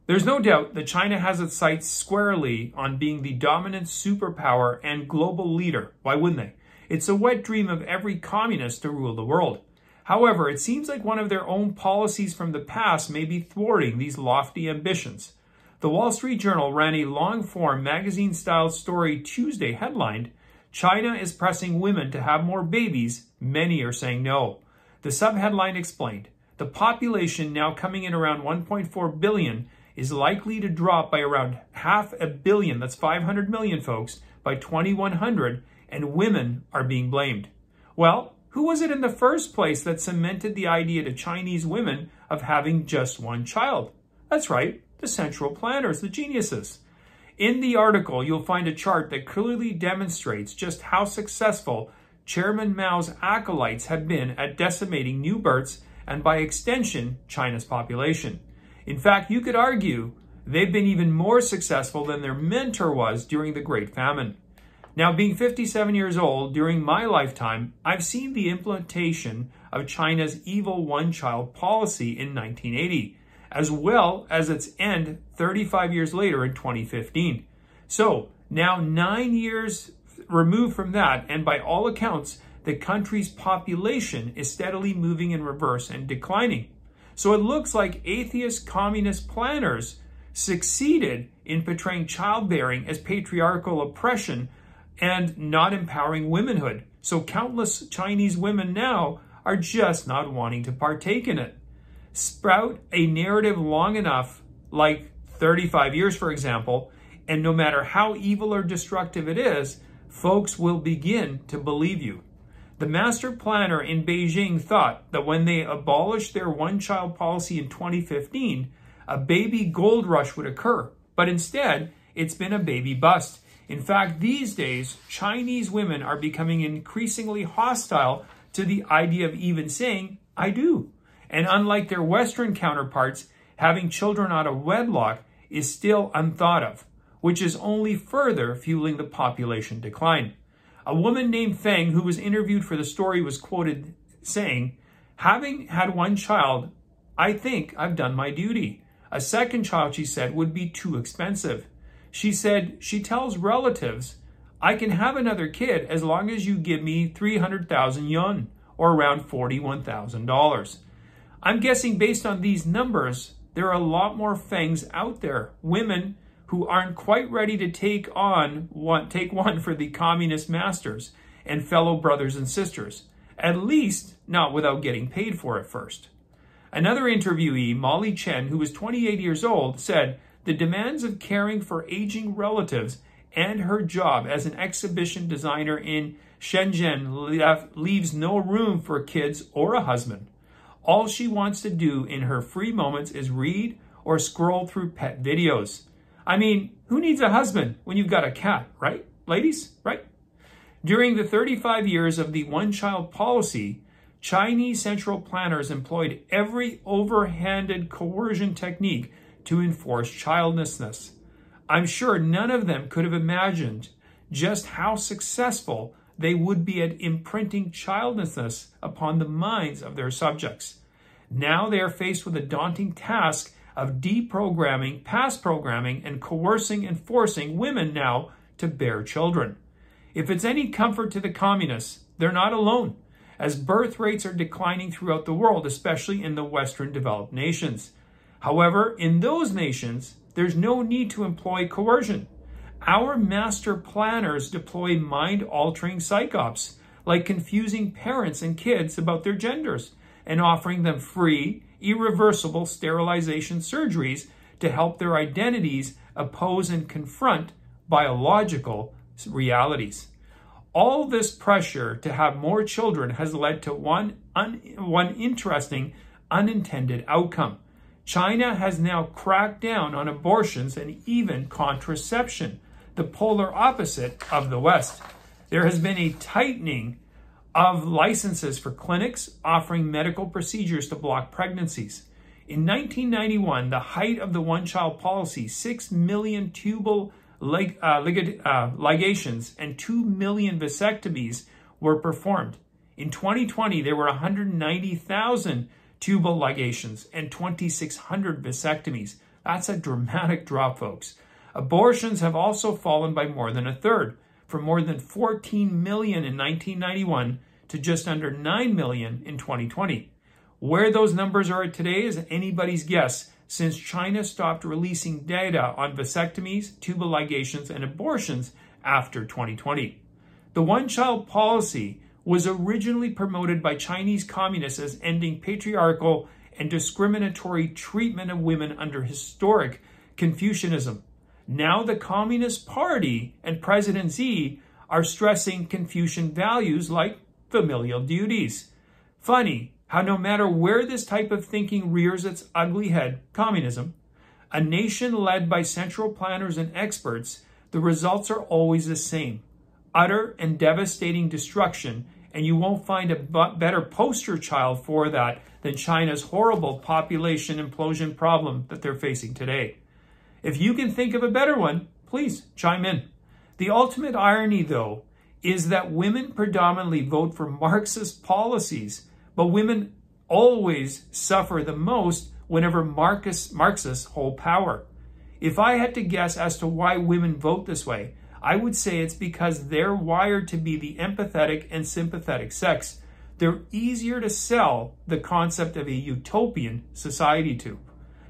There's no doubt that China has its sights squarely on being the dominant superpower and global leader. Why wouldn't they? It's a wet dream of every communist to rule the world. However, it seems like one of their own policies from the past may be thwarting these lofty ambitions. The Wall Street Journal ran a long-form magazine-style story Tuesday headlined, "China is pressing women to have more babies. Many are saying no." The subheadline explained, the population now coming in around 1.4 billion is likely to drop by around 500 million, that's 500 million folks, by 2100, and women are being blamed. Well, who was it in the first place that cemented the idea to Chinese women of having just one child? That's right, the central planners, the geniuses. In the article, you'll find a chart that clearly demonstrates just how successful Chairman Mao's acolytes have been at decimating new births and, by extension, China's population. In fact, you could argue they've been even more successful than their mentor was during the Great Famine. Now, being 57 years old, during my lifetime, I've seen the implementation of China's evil one-child policy in 1980, as well as its end 35 years later in 2015. So, now 9 years removed from that, and by all accounts, the country's population is steadily moving in reverse and declining. So it looks like atheist communist planners succeeded in portraying childbearing as patriarchal oppression and not empowering womanhood. So countless Chinese women now are just not wanting to partake in it. Sprout a narrative long enough, like 35 years, for example, and no matter how evil or destructive it is, folks will begin to believe you. The master planner in Beijing thought that when they abolished their one-child policy in 2015, a baby gold rush would occur. But instead, it's been a baby bust. In fact, these days, Chinese women are becoming increasingly hostile to the idea of even saying, "I do." And unlike their Western counterparts, having children out of wedlock is still unthought of, which is only further fueling the population decline. A woman named Feng, who was interviewed for the story, was quoted saying, "Having had one child, I think I've done my duty. A second child," she said, "would be too expensive." She said she tells relatives, "I can have another kid as long as you give me 300,000 yuan, or around $41,000. I'm guessing based on these numbers, there are a lot more Fengs out there, women who aren't quite ready to take one for the communist masters and fellow brothers and sisters, at least not without getting paid for it first. Another interviewee, Molly Chen, who was 28 years old, said the demands of caring for aging relatives and her job as an exhibition designer in Shenzhen leaves no room for kids or a husband. All she wants to do in her free moments is read or scroll through pet videos. I mean, who needs a husband when you've got a cat, right? Ladies, right? During the 35 years of the one-child policy, Chinese central planners employed every overhanded coercion technique to enforce childlessness. I'm sure none of them could have imagined just how successful they would be at imprinting childlessness upon the minds of their subjects. Now they are faced with a daunting task of deprogramming, past programming, and coercing and forcing women now to bear children. If it's any comfort to the communists, they're not alone, as birth rates are declining throughout the world, especially in the Western developed nations. However, in those nations, there's no need to employ coercion. Our master planners deploy mind-altering psyops, like confusing parents and kids about their genders and offering them free, irreversible sterilization surgeries to help their identities oppose and confront biological realities. All this pressure to have more children has led to one interesting unintended outcome. China has now cracked down on abortions and even contraception, the polar opposite of the West. There has been a tightening of licenses for clinics offering medical procedures to block pregnancies. In 1991, the height of the one-child policy, 6 million tubal ligations and 2 million vasectomies were performed. In 2020, there were 190,000 tubal ligations and 2,600 vasectomies. That's a dramatic drop, folks. Abortions have also fallen by more than a third, from more than 14 million in 1991 to just under 9 million in 2020. Where those numbers are at today is anybody's guess, since China stopped releasing data on vasectomies, tubal ligations, and abortions after 2020. The one-child policy was originally promoted by Chinese communists as ending patriarchal and discriminatory treatment of women under historic Confucianism. Now the Communist Party and President Xi are stressing Confucian values like familial duties. Funny how no matter where this type of thinking rears its ugly head, communism, a nation led by central planners and experts, the results are always the same. Utter and devastating destruction, and you won't find a better poster child for that than China's horrible population implosion problem that they're facing today. If you can think of a better one, please chime in. The ultimate irony, though, is that women predominantly vote for Marxist policies, but women always suffer the most whenever Marxists hold power. If I had to guess as to why women vote this way, I would say it's because they're wired to be the empathetic and sympathetic sex. They're easier to sell the concept of a utopian society to.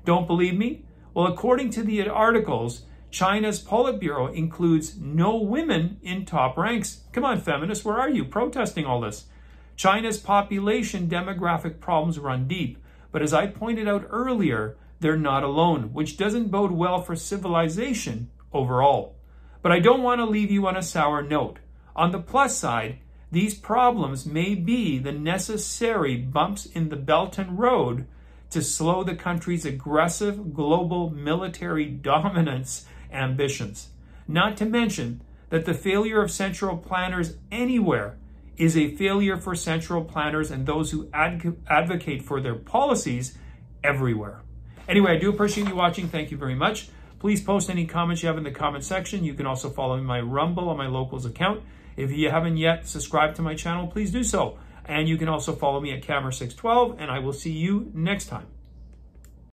Don't believe me? Well, according to the articles, China's Politburo includes no women in top ranks. Come on, feminists, where are you protesting all this? China's population demographic problems run deep, but as I pointed out earlier, they're not alone, which doesn't bode well for civilization overall. But I don't want to leave you on a sour note. On the plus side, these problems may be the necessary bumps in the Belt and Road to slow the country's aggressive global military dominance ambitions. Not to mention that the failure of central planners anywhere is a failure for central planners and those who advocate for their policies everywhere. Anyway, I do appreciate you watching. Thank you very much. Please post any comments you have in the comment section. You can also follow my Rumble on my Locals account. If you haven't yet subscribed to my channel, please do so. And you can also follow me at Camera612, and I will see you next time.